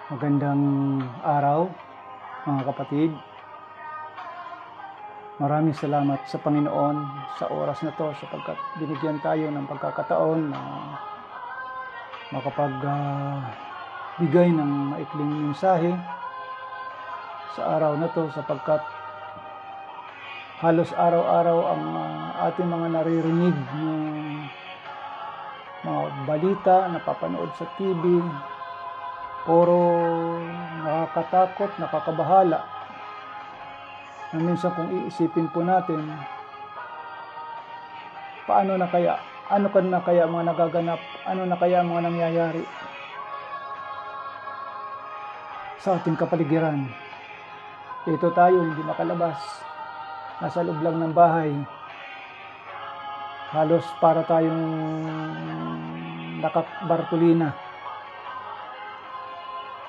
Magandang araw mga kapatid. Maraming salamat sa Panginoon sa oras na to sapagkat binigyan tayo ng pagkakataon na makapagbigay ng maikling mensahe sa araw na to sapagkat halos araw-araw ang ating mga naririnig ng mga balita, napapanood sa TV, puro nakakatakot, nakakabahala. Na minsan kung iisipin po natin, paano na kaya, ano ka na kaya mga nagaganap, ano na kaya mga nangyayari sa ating kapaligiran. Ito tayo hindi makalabas, nasa loob lang ng bahay, halos para tayong nakabartulina.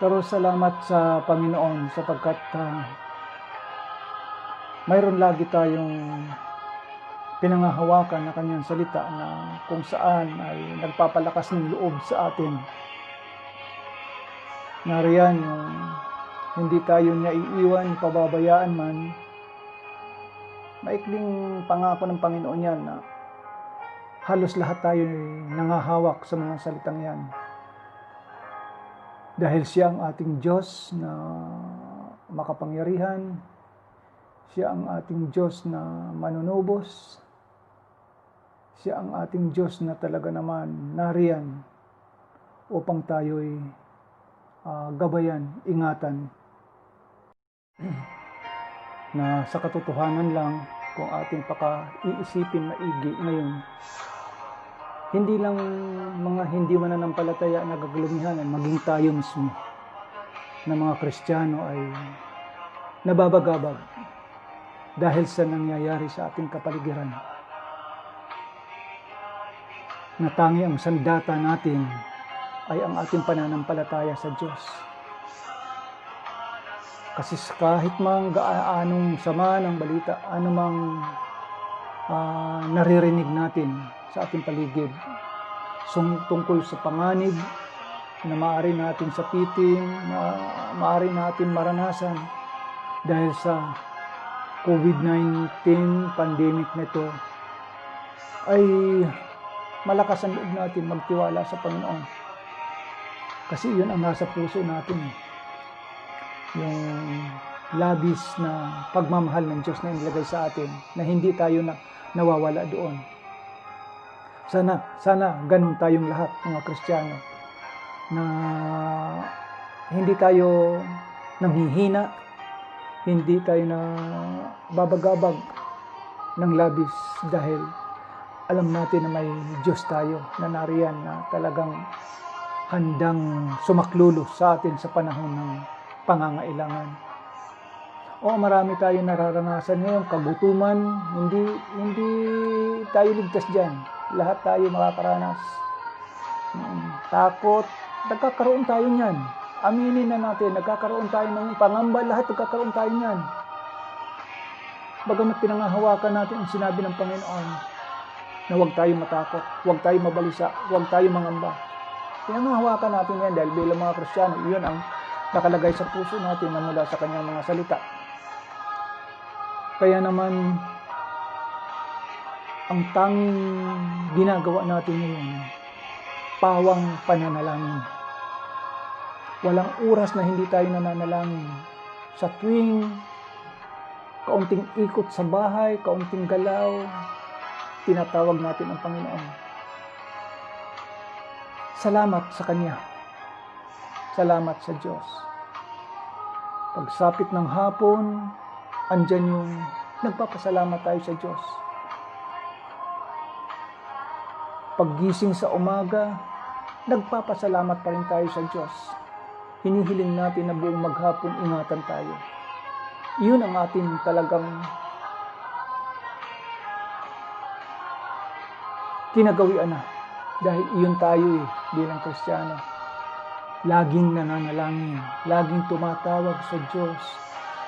Pero salamat sa Panginoon sapagkat mayroon lagi tayong pinangahawakan na kanyang salita na kung saan ay nagpapalakas ng loob sa atin. Nariyan yung hindi tayo niya iiwan, pababayaan man. Maikling pangako ng Panginoon yan na halos lahat tayo nangahawak sa mga salitang yan. Dahil siya ang ating Diyos na makapangyarihan, siya ang ating Diyos na manunubos, siya ang ating Diyos na talaga naman nariyan upang tayo'y gabayan, ingatan. Na sa katotohanan lang, kung ating iisipin maigi ngayon, hindi lang mga hindi mananampalataya na gaglumihan, maging tayo mismo na mga Kristiyano ay nababagabag dahil sa nangyayari sa ating kapaligiran. Na tangi ang sandata natin ay ang ating pananampalataya sa Diyos. Kasi kahit mang gaanong sama ng balita, anumang naririnig natin sa ating paligid tungkol sa panganib na maaari natin sapitin, maaari natin maranasan dahil sa COVID-19 pandemic nito, ay malakas ang loob natin magtiwala sa Panginoon. Kasi yun ang nasa puso natin. Yung labis na pagmamahal ng Diyos na inilagay sa atin, na hindi tayo nawawala doon. Sana ganun tayong lahat mga Kristiyano, na hindi tayo nanghihina, hindi tayo na babagabag ng labis dahil alam natin na may Diyos tayo na nariyan na talagang handang sumaklulo sa atin sa panahon ng pangangailangan. O marami tayo nararanasan ngayon, kagutuman, hindi tayo ligtas dyan. Lahat tayo makakaranas. Takot, nagkakaroon tayo niyan. Aminin na natin, nagkakaroon tayo ng pangamba, lahat nagkakaroon tayo niyan. Bagamat pinangahawakan natin ang sinabi ng Panginoon na huwag tayo matakot, huwag tayo mabalisa, huwag tayo mangamba. Pinangahawakan natin yan dahil bilang mga Kristiyano, iyon ang nakalagay sa puso natin na mula sa kanyang mga salita. Kaya naman, ang tanging ginagawa natin ngayon, pawang pananalangin. Walang oras na hindi tayo nananalangin. Sa tuwing kaunting ikot sa bahay, kaunting galaw, tinatawag natin ang Panginoon. Salamat sa Kanya. Salamat sa Diyos. Pagsapit ng hapon, andyan yung nagpapasalamat tayo sa Diyos. Paggising sa umaga, nagpapasalamat pa rin tayo sa Diyos. Hinihiling natin na buong maghapon ingatan tayo. Iyon ang ating talagang kinagawian na. Dahil iyon tayo bilang Kristiyano. Laging nananalangin, laging tumatawag sa Diyos.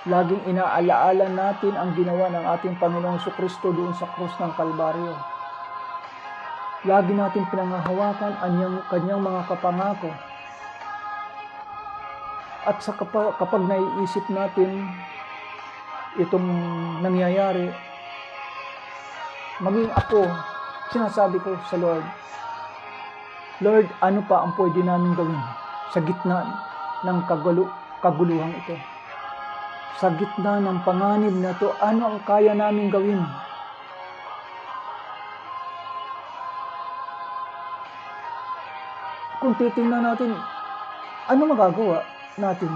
Laging inaalaala natin ang ginawa ng ating Panginoong Jesucristo doon sa krus ng Kalbaryo. Lagi natin pinangahawakan ang kanyang mga kapangako At sa kapag naiisip natin itong nangyayari, maging ako, sinasabi ko sa Lord, Lord, ano pa ang pwede namin gawin sa gitna ng kaguluhan ito? Sa gitna ng panganib na ito, ano ang kaya namin gawin? Kung titingnan natin, ano magagawa natin?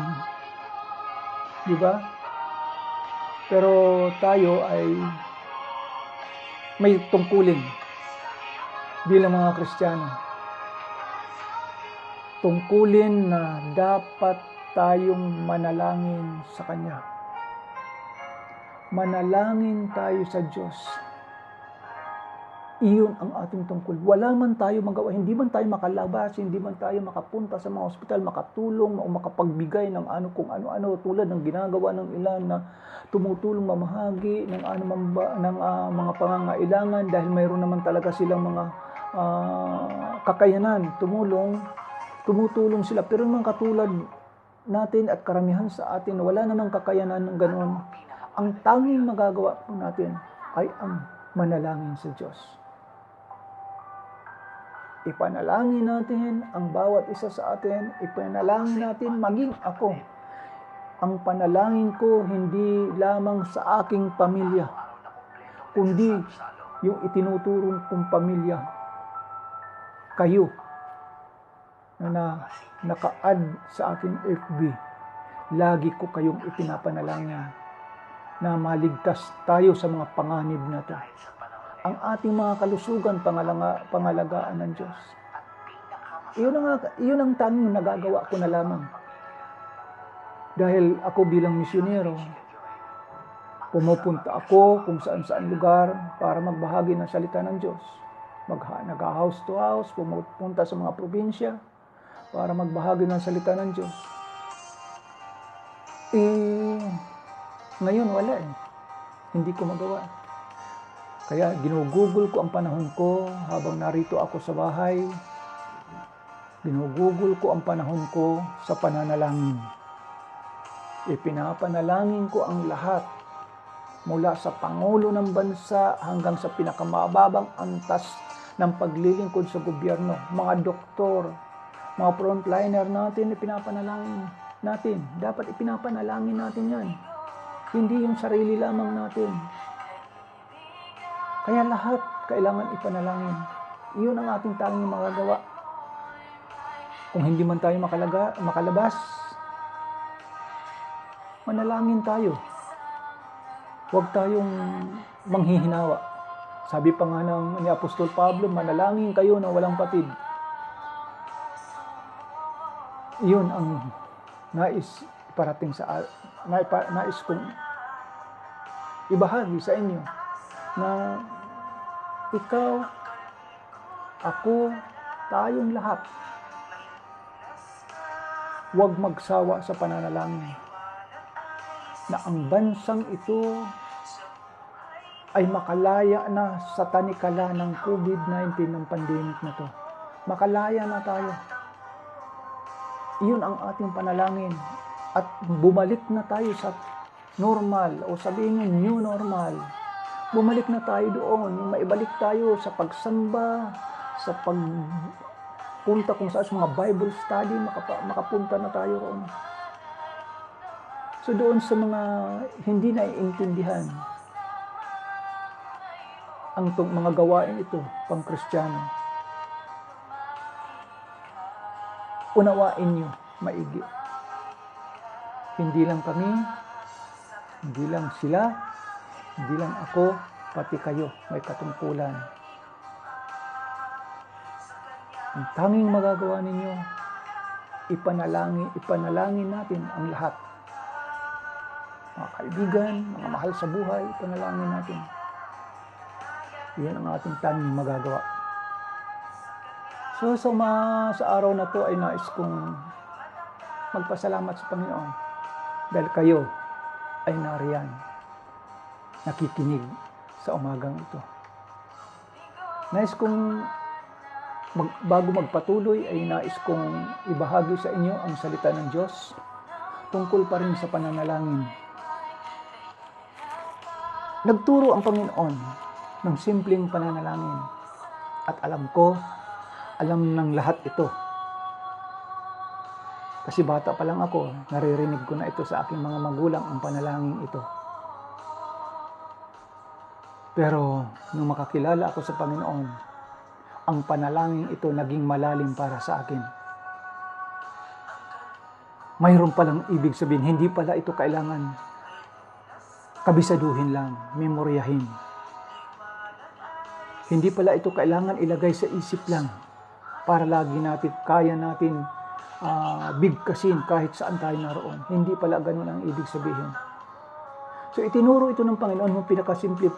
Di ba? Pero tayo ay may tungkulin bilang mga Kristiyano. Tungkulin na dapat tayong manalangin sa Kanya. Manalangin tayo sa Diyos. Iyon ang ating tungkol. Wala man tayo magawa, hindi man tayo makalabas, hindi man tayo makapunta sa mga ospital, makatulong o makapagbigay ng kung ano-ano tulad ng ginagawa ng ilan na tumutulong mamahagi ng mga pangangailangan dahil mayroon naman talaga silang mga kakayanan, tumutulong sila. Pero naman katulad natin at karamihan sa atin, wala namang kakayanan ng ganoon. Ang tanging magagawa po natin ay ang manalangin sa Diyos. Ipanalangin natin ang bawat isa sa atin, ipanalangin natin maging ako. Ang panalangin ko hindi lamang sa aking pamilya, kundi yung itinuturong kong pamilya. Kayo na naka-add sa aking FB, lagi ko kayong ipinapanalangin na maligtas tayo sa mga panganib na ito. Ang ating mga kalusugan, pangalagaan ng Diyos. Iyon ang tanging nagagawa ko na lamang. Dahil ako bilang misyonero, pumupunta ako kung saan-saan lugar para magbahagi ng salita ng Diyos. Nag-house to house, pumupunta sa mga probinsya para magbahagi ng salita ng Diyos. Ngayon wala eh. Hindi ko magawa. Kaya ginugugol ko ang panahon ko habang narito ako sa bahay. Ginugugol ko ang panahon ko sa pananalangin. Ipinapanalangin ko ang lahat mula sa Pangulo ng Bansa hanggang sa pinakamababang antas ng paglilingkod sa gobyerno. Mga doktor, mga frontliner natin, ipinapanalangin natin. Dapat ipinapanalangin natin yan. Hindi yung sarili lamang natin. Kaya lahat kailangan ipanalangin. Iyon ang ating tanging magagawa. Kung hindi man tayo makalabas, manalangin tayo. Huwag tayong manghihinawa. Sabi pa nga ni Apostol Pablo, manalangin kayo na walang patid. Iyon ang nais kong ibahagi sa inyo na ikaw, ako, tayong lahat, huwag magsawa sa pananalangin na ang bansang ito ay makalaya na sa tanikala ng COVID-19 ng pandemic na to. Makalaya na tayo. Iyon ang ating panalangin at bumalik na tayo sa normal o sabihin nyo new normal. Bumalik na tayo doon, yung maibalik tayo sa pagsamba, sa pagpunta kung saan sa mga Bible study, makapunta na tayo roon. So doon sa mga hindi naiintindihan ang mga gawain ito pang Kristiyano, unawain nyo maigi. Hindi lang kami, hindi lang sila, hindi lang ako, pati kayo may katungkulan. Ang tanging magagawa ninyo, ipanalangin natin ang lahat. Mga kaibigan, mga mahal sa buhay, ipanalangin natin. Iyan ang ating tanging magagawa. So sa araw na to ay nais kong magpasalamat sa Panginoon dahil kayo ay nariyan, nakikinig sa umagang ito. Nais kong bago magpatuloy ay nais kong ibahagi sa inyo ang salita ng Diyos tungkol pa rin sa pananalangin. Nagturo ang Panginoon ng simpleng pananalangin. At alam ng lahat ito. Kasi bata pa lang ako, naririnig ko na ito sa aking mga magulang, ang panalangin ito. Pero nung makakilala ako sa Panginoon, ang panalangin ito naging malalim para sa akin. Mayroon palang ibig sabihin, hindi pala ito kailangan kabisaduhin lang, memoryahin. Hindi pala ito kailangan ilagay sa isip lang para lagi kaya natin bigkasin kahit saan tayo naroon. Hindi pala ganun ang ibig sabihin. So itinuro ito ng Panginoon ng pinakasimpleng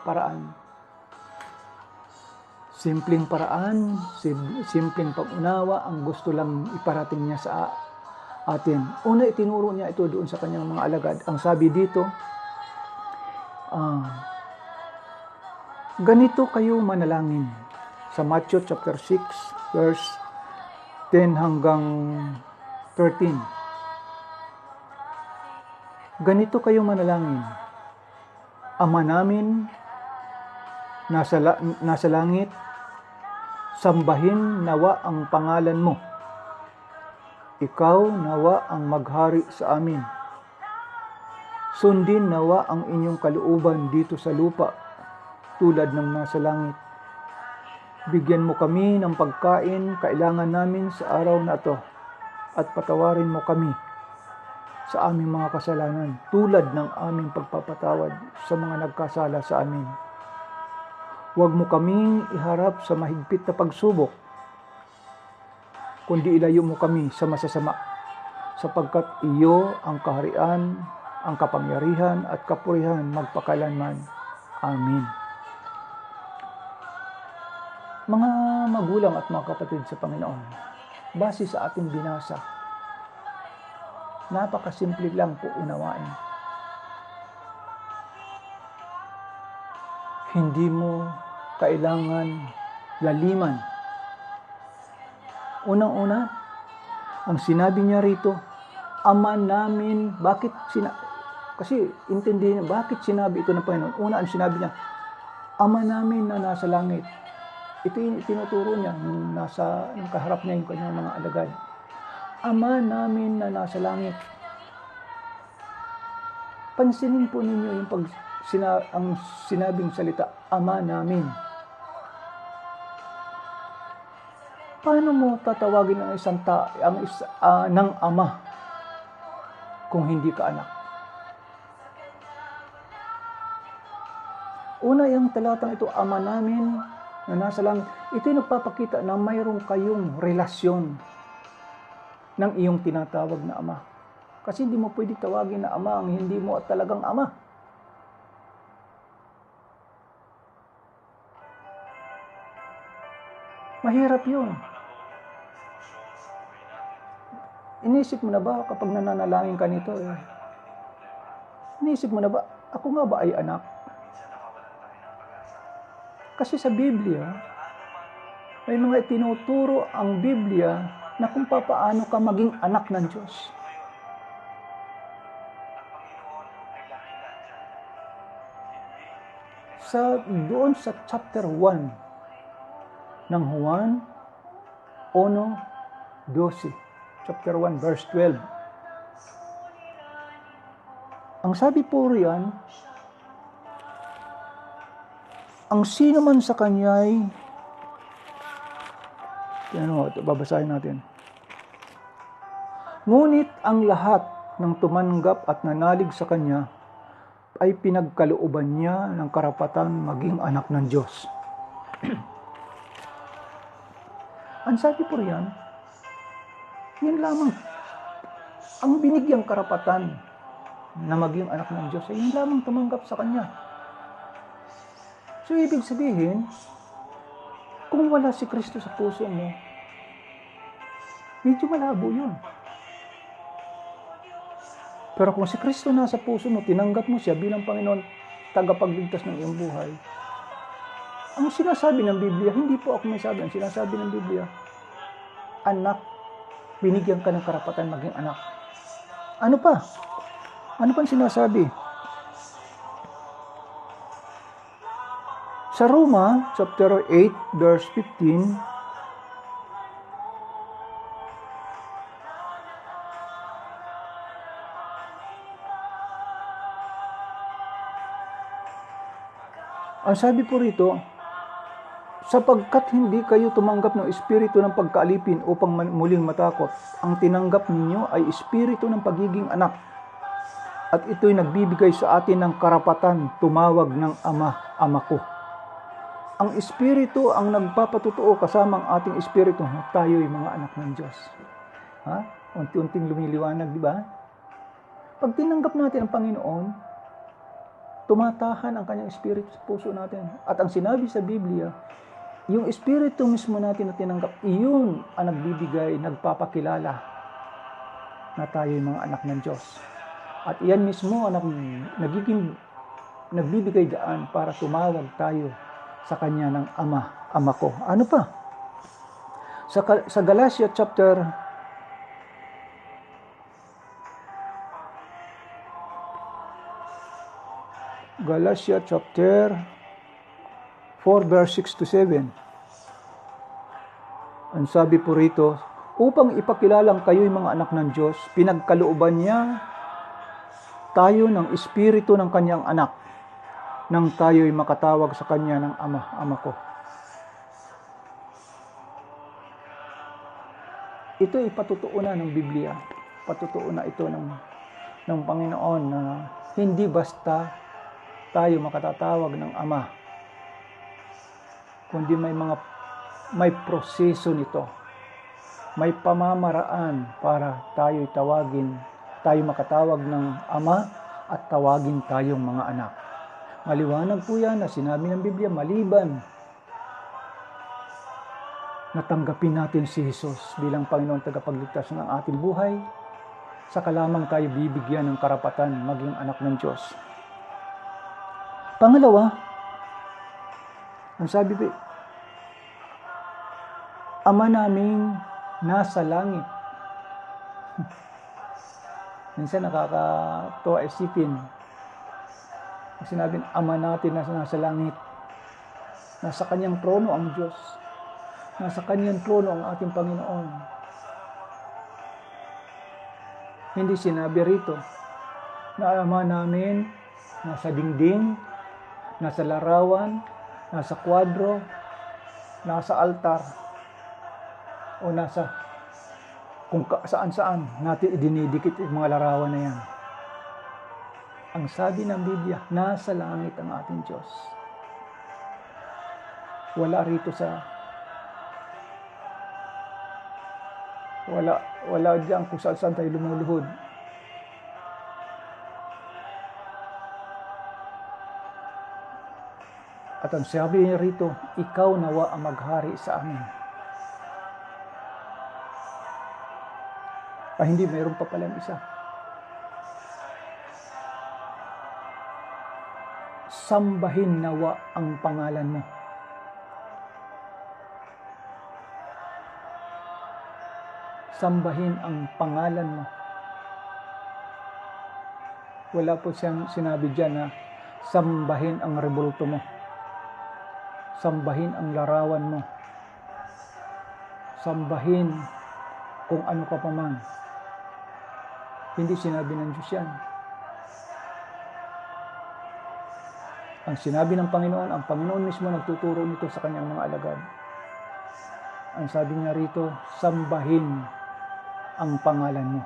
paraan. Simpleng paraan, simpleng pag-unawa ang gusto lang iparating niya sa atin. Una, itinuro niya ito doon sa kanyang mga alagad. Ang sabi dito, ganito kayo manalangin. Sa Matthew chapter 6, verse 10 hanggang 13. Ganito kayo manalangin. Ama namin, nasa langit, sambahin nawa ang pangalan mo. Ikaw nawa ang maghari sa amin. Sundin nawa ang inyong kalooban dito sa lupa, tulad ng nasa langit. Bigyan mo kami ng pagkain kailangan namin sa araw na ito, at patawarin mo kami sa aming mga kasalanan, tulad ng aming pagpapatawad sa mga nagkasala sa amin. Huwag mo kaming iharap sa mahigpit na pagsubok, kundi ilayo mo kami sa masasama, sapagkat iyo ang kaharian, ang kapangyarihan at kapurihan magpakailanman. Amen. Mga magulang at mga kapatid sa Panginoon, base sa ating binasa, napakasimple lang po unawain. Hindi mo kailangan laliman. Unang-una, ang sinabi niya rito, Ama namin, kasi intindihin niya, bakit sinabi ito ng Panginoon? Una, ang sinabi niya, Ama namin na nasa langit. Ito yung tinuturo niya nung kaharap niya yung kanyang mga alagad. Ama namin na nasa langit. Pansinin po ninyo yung ang sinabing salita, Ama namin. Paano mo tatawagin ang isang ng ama kung hindi ka anak? Una, yung talatang ito, Ama namin na nasa langit, ito yung nagpapakita na mayroon kayong relasyon ng iyong tinatawag na ama. Kasi hindi mo pwede tawagin na ama ang hindi mo at talagang ama. Mahirap yun. Inisip mo na ba kapag nananalangin ka nito? Inisip mo na ba, ako nga ba ay anak? Kasi sa Biblia, may mga itinuturo ang Biblia na kung paano ka maging anak ng Diyos. Doon sa chapter 1 ng Juan 1:12, chapter 1 verse 12. Ang sabi po riyan, ang sino man sa kanya'y, babasahin natin. Ngunit ang lahat ng tumanggap at nanalig sa kanya ay pinagkalooban niya ng karapatan maging anak ng Diyos. Ang sabi po riyan, yun lamang, ang binigyang karapatan na maging anak ng Diyos ay yun lamang tumanggap sa kanya. So, ibig sabihin, kung wala si Kristo sa puso mo, medyo malabo yun. Pero kung si Kristo nasa puso mo, tinanggap mo siya bilang Panginoon, tagapagligtas ng iyong buhay, ang sinasabi ng Biblia, hindi po ako may sabi, ang sinasabi ng Biblia, anak, binigyan ka ng karapatan maging anak. Ano pa? Ano pang sinasabi? Sa Roma, chapter 8, verse 15, ang sabi po rito, sapagkat hindi kayo tumanggap ng espiritu ng pagkaalipin upang muling matakot, ang tinanggap ninyo ay espiritu ng pagiging anak. At ito'y nagbibigay sa atin ng karapatan tumawag ng Ama, Ama ko. Ang espiritu ang nagpapatutuo kasama ang ating espiritu na tayo'y mga anak ng Diyos. Ha? Unti-unting lumiliwanag, di ba? Pag tinanggap natin ang Panginoon, tumatahan ang kanyang espiritu sa puso natin. At ang sinabi sa Biblia, yung espiritu mismo natin na tinanggap, iyon ang nagbibigay, nagpapakilala na tayo'y mga anak ng Diyos. At iyan mismo ang nagbibigay daan para tumawag tayo sa Kanya ng Ama, Ama ko. Ano pa? Sa Galatia chapter 4 verse 6 to 7. Ang sabi po rito, upang ipakilalang kayo'y mga anak ng Diyos, pinagkalooban niya tayo ng espiritu ng kanyang anak, nang tayo'y makatawag sa kanya ng Ama, Ama ko. Ito ay patutuunan ng Biblia. Patutuunan ito ng Panginoon na hindi basta tayo makatatawag ng Ama, kundi may proseso nito. May pamamaraan para tayo makatawag ng Ama at tawagin tayong mga anak. Maliwanag po yan na sinabi ng Biblia, maliban na tanggapin natin si Jesus bilang Panginoon tagapagligtas ng ating buhay, saka lamang tayo bibigyan ng karapatan maging anak ng Diyos. Pangalawa, ang sabi po, Ama naming nasa langit. Minsan nakakatuwa isipin. Sinabi, Ama natin na nasa langit. Nasa kanyang trono ang Diyos. Nasa kanyang trono ang ating Panginoon. Hindi sinabi rito na Ama namin nasa dingding, nasa larawan, nasa kwadro, nasa altar, o nasa kung saan-saan natin idinidikit yung mga larawan na yan. Ang sabi ng Biblia, nasa langit ang ating Diyos. Wala rito wala diyan kung saan tayo lumuluhod. At ang sabi niya rito, ikaw nawa ang maghari sa amin. Hindi, mayroon pa palang isa. Sambahin nawa ang pangalan mo. Sambahin ang pangalan mo. Wala po siyang sinabi dyan na sambahin ang rebulto mo. Sambahin ang larawan mo. Sambahin kung ano ka pa man. Hindi sinabi ng Diyos yan. Ang sinabi ng Panginoon, ang Panginoon mismo nagtuturo nito sa kanyang mga alagad. Ang sabi niya rito, sambahin ang pangalan mo.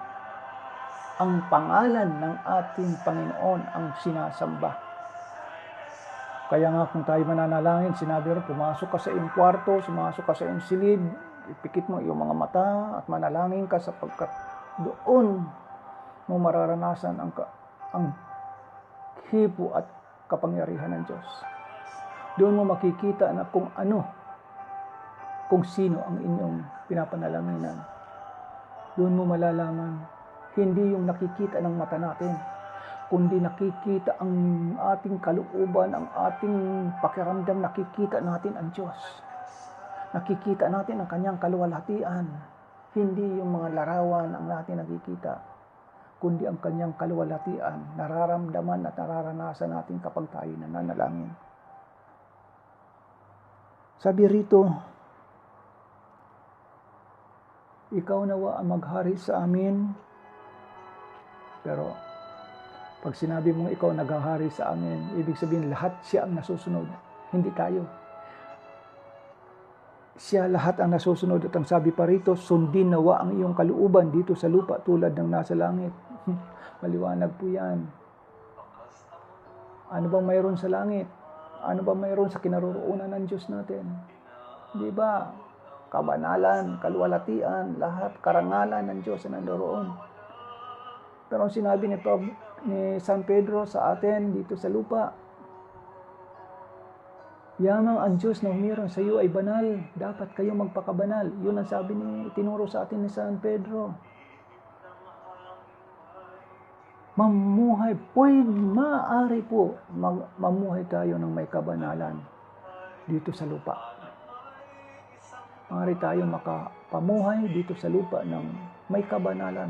Ang pangalan ng ating Panginoon ang sinasamba. Kaya nga kung tayo mananalangin, sinabi rin, pumasok ka sa iyong kwarto, sumasok ka sa iyong silid, ipikit mo iyong mga mata at manalangin ka sapagkat doon mo mararanasan ang hipo at kapangyarihan ng Diyos. Doon mo makikita na kung sino ang inyong pinapanalanginan. Doon mo malalaman, hindi yung nakikita ng mata natin, kundi nakikita ang ating kalooban, ang ating pakiramdam, nakikita natin ang Diyos. Nakikita natin ang kanyang kaluwalhatian. Hindi yung mga larawan ang natin nakikita, kundi ang kanyang kaluwalhatian, nararamdaman at nararanasan natin kapag tayo nananalangin. Sabi rito, ikaw nawa ang maghari sa amin. Pero pag sinabi mong ikaw naghahari sa amin, ibig sabihin lahat siya ang nasusunod, hindi tayo. Siya lahat ang nasusunod, at ang sabi pa rito, sundin nawa ang iyong kalooban dito sa lupa tulad ng nasa langit. Maliwanag po yan. Ano bang mayroon sa langit? Ano bang mayroon sa kinaroroonan ng Diyos natin? Di ba? Kabanalan, kaluwalhatian, lahat, karangalan ng Diyos na nandoon. Pero ang sinabi ni San Pedro sa atin dito sa lupa, yamang ang Diyos na humiram sa iyo ay banal. Dapat kayo magpakabanal. Yun ang sabi tinuro sa atin ni San Pedro. Mamuhay, maaari po mamuhay tayo ng may kabanalan dito sa lupa. Maaari tayo makapamuhay dito sa lupa ng may kabanalan.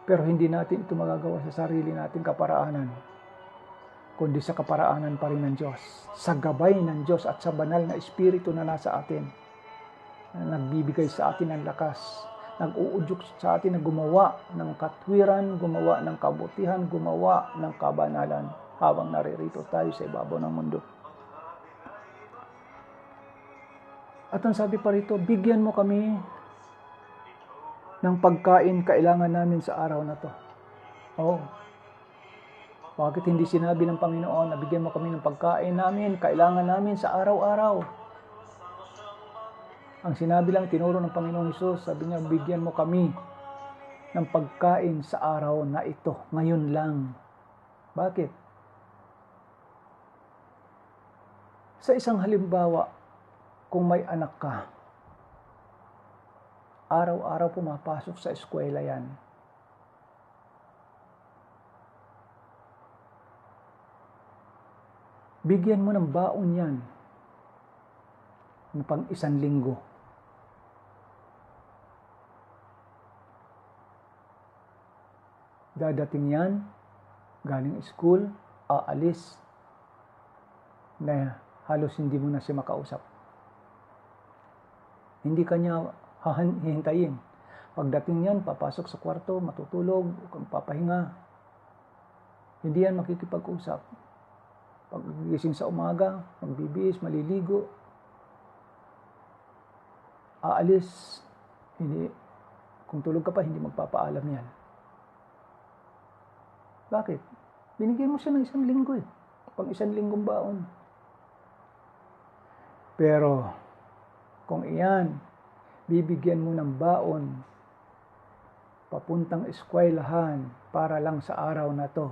Pero hindi natin ito magagawa sa sarili nating kaparaanan, kundi sa kaparaanan pa rin ng Diyos, sa gabay ng Diyos at sa banal na Espiritu na nasa atin, na nagbibigay sa atin ng lakas, nag-uudyok sa atin na gumawa ng katwiran, gumawa ng kabutihan, gumawa ng kabanalan habang naririto tayo sa ibabaw ng mundo. At ang sabi pa rito, bigyan mo kami ng pagkain kailangan namin sa araw na to. Bakit hindi sinabi ng Panginoon na bigyan mo kami ng pagkain namin, kailangan namin sa araw-araw? Ang sinabi lang, tinuro ng Panginoong Hesus, sabi niya, bigyan mo kami ng pagkain sa araw na ito, ngayon lang. Bakit? Sa isang halimbawa, kung may anak ka, araw-araw pumapasok sa eskwela yan. Bigyan mo ng baon yan ng pang isang linggo. Dadating yan, galing school, aalis, na halos hindi mo na siya makausap. Hindi kanya hihintayin. Pagdating yan, papasok sa kwarto, matutulog, papahinga. Hindi yan makikipag-usap. Paggising sa umaga, magbibihis, maliligo, aalis, hindi, kung tulog ka pa, hindi magpapaalam yan. Bakit? Binigyan mo siya ng isang linggo pang isang linggong baon. Pero, kung iyan, bibigyan mo ng baon, papuntang eskwelahan para lang sa araw na to,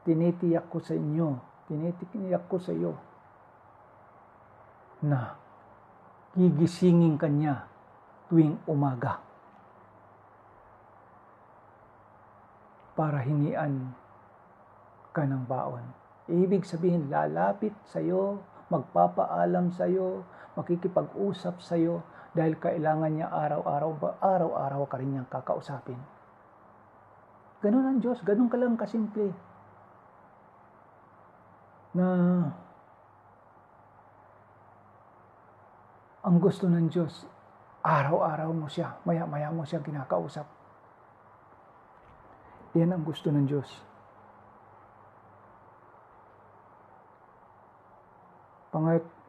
tinitiyak ko sa inyo, tinitiyak ko sa iyo, na gigisingin kanya tuwing umaga para hingian ka ng baon. Ibig sabihin, lalapit sa iyo, magpapaalam sa iyo, makikipag-usap sa iyo, dahil kailangan niya araw-araw ka rin niyang kakausapin. Ganun ang Diyos, ganun ka lang kasimple. Na ang gusto ng Diyos, araw-araw mo siya, maya-maya mo siya kinakausap. Yan ang gusto ng Diyos.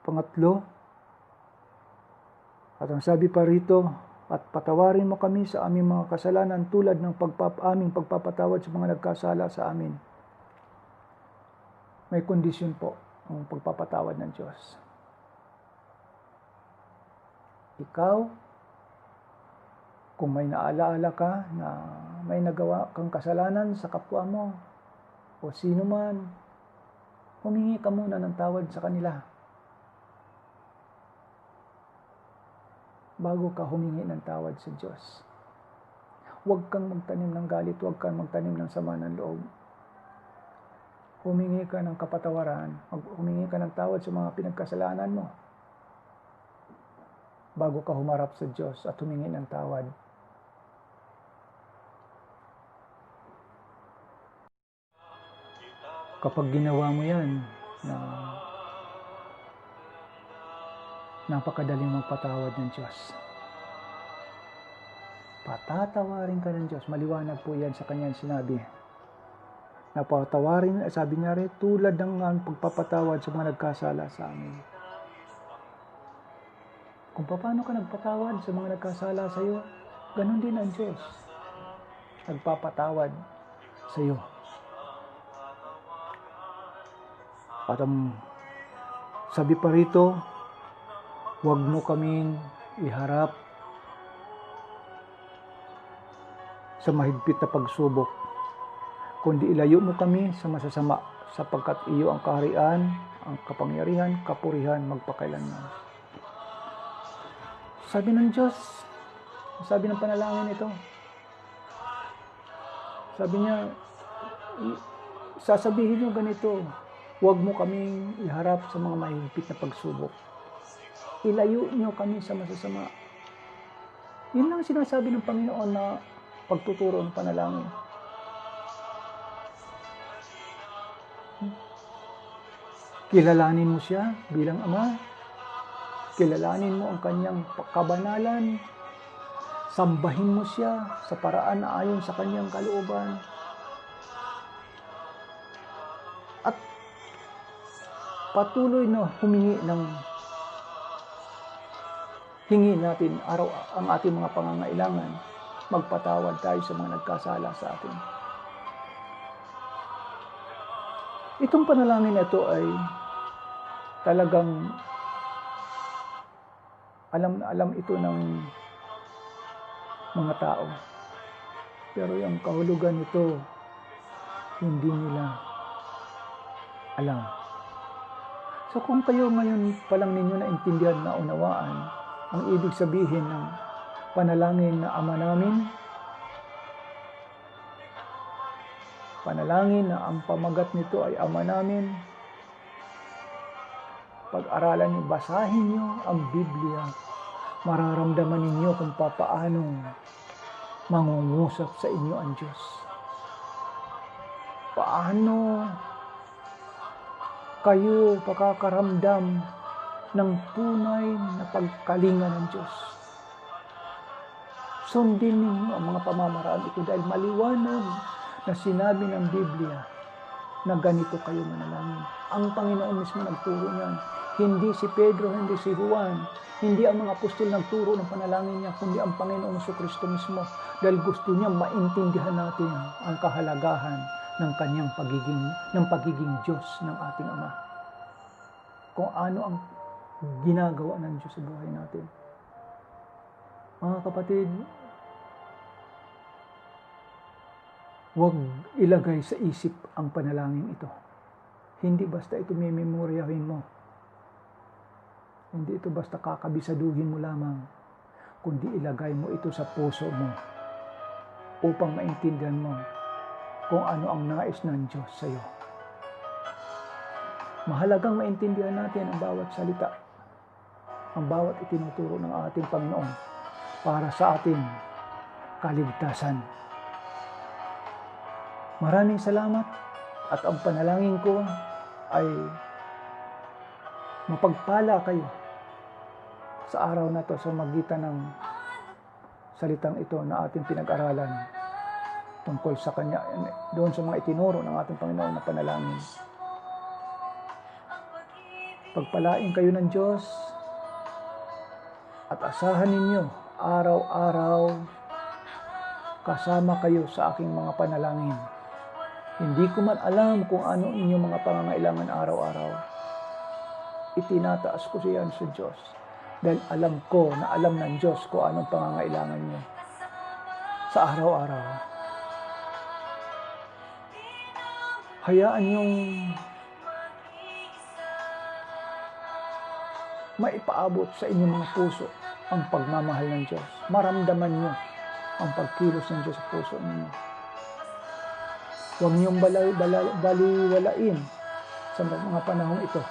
Pangatlo, at ang sabi pa rito, at patawarin mo kami sa aming mga kasalanan tulad ng aming pagpapatawad sa mga nagkasala sa amin. May kondisyon po ang pagpapatawad ng Diyos. Ikaw, kung may naalaala ka na may nagawa kang kasalanan sa kapwa mo o sino man, humingi ka muna ng tawad sa kanila bago ka humingi ng tawad sa Diyos. Huwag kang magtanim ng galit, huwag kang magtanim ng sama ng loob. Humingi ka ng kapatawaran, humingi ka ng tawad sa mga pinagkasalanan mo bago ka humarap sa Diyos at humingi ng tawad. Kapag ginawa mo yan, na napakadaling magpatawad ng Diyos. Patatawarin ka ng Diyos. Maliwanag po yan sa kanyang sinabi. Napatawarin, sabi niya rin, tulad ng pagpapatawad sa mga nagkasala sa amin. Kung paano ka nagpatawad sa mga nagkasala sa iyo, ganun din ang Diyos. Nagpapatawad sa iyo. At sabi pa rito, huwag mo kaming iharap sa mahigpit na pagsubok, kundi ilayo mo kami sa masasama, sapagkat iyo ang kaharian, ang kapangyarihan, kapurihan, magpakailanman. Sabi ng Diyos, sabi ng panalangin ito, sabi niya, sasabihin niyo ganito, huwag mo kaming iharap sa mga mahigpit na pagsubok. Ilayo niyo kami sa masasama. Yun lang sinasabi ng Panginoon na pagtuturo ng panalangin. Kilalanin mo siya bilang Ama. Kilalanin mo ang kanyang kabanalan. Sambahin mo siya sa paraan na ayon sa kanyang kalooban. At patuloy na hingi natin araw ang ating mga pangangailangan. Magpatawad tayo sa mga nagkasala sa atin. Itong panalangin na ito ay talagang alam na alam ito ng mga tao. Pero yung kahulugan nito, hindi nila alam. So kung kayo ngayon palang ninyo naintindihan na unawaan, ang ibig sabihin ng panalangin na Ama namin, panalangin na ang pamagat nito ay Ama namin, pag-aralan niyo, basahin niyo ang Biblia, mararamdaman ninyo kung papaanong mangungusap sa inyo ang Diyos. Paano kayo pakakaramdam ng tunay na pagkalinga ng Diyos. Sundin ninyo ang mga pamamaraan ito dahil maliwanag na sinabi ng Biblia na ganito kayo manalangin. Ang Panginoon mismo nagturo niyan. Hindi si Pedro, hindi si Juan, hindi ang mga apostol nagturo ng panalangin niya, kundi ang Panginoong Jesucristo mismo. Dahil gusto niya maintindihan natin ang kahalagahan ng kanyang pagiging Diyos ng ating Ama. Kung ano ang ginagawa ng Diyos sa buhay natin. Mga kapatid, huwag ilagay sa isip ang panalangin ito. Hindi basta ito mememoryahin mo. Hindi ito basta kakabisaduhin mo lamang, kundi ilagay mo ito sa puso mo upang maintindihan mo kung ano ang nais ng Diyos sa iyo. Mahalagang maintindihan natin ang bawat salita, ang bawat itinuturo ng ating Panginoon para sa ating kaligtasan. Maraming salamat at ang panalangin ko ay mapagpala kayo sa araw na to sa magitan ng salitang ito na ating pinag-aralan tungkol sa Kanya, doon sa mga itinuro ng ating Panginoon na panalangin. Pagpalain kayo ng Diyos at asahan ninyo araw-araw kasama kayo sa aking mga panalangin. Hindi ko man alam kung ano inyong mga pangangailangan araw-araw. Itinataas ko siyan sa Diyos dahil alam ko na alam ng Diyos kung anong pangangailangan niyo sa araw-araw. Hayaan niyong maipaabot sa inyong mga puso ang pagmamahal ng Diyos. Maramdaman niyo ang pagkilos ng Diyos sa puso ninyo. Huwag niyong baliwalain sa mga panahong ito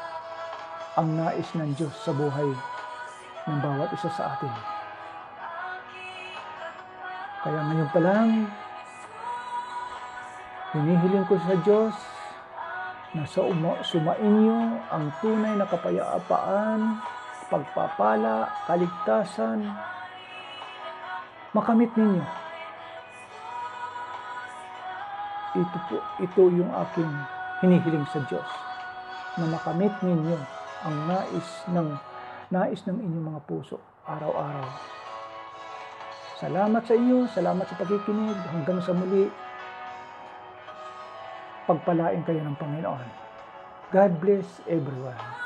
ang nais ng Diyos sa buhay ng bawat isa sa atin. Kaya ngayon pa lang, hinihiling ko sa Diyos na sumainyo ang tunay na kapayapaan, pagpapala, kaligtasan, makamit ninyo. Ito yung aking hinihiling sa Diyos, na makamit ninyo ang nais ng inyong mga puso araw-araw. Salamat sa inyo, salamat sa pakikinig. Hanggang sa muli, pagpalain kayo ng Panginoon. God bless everyone.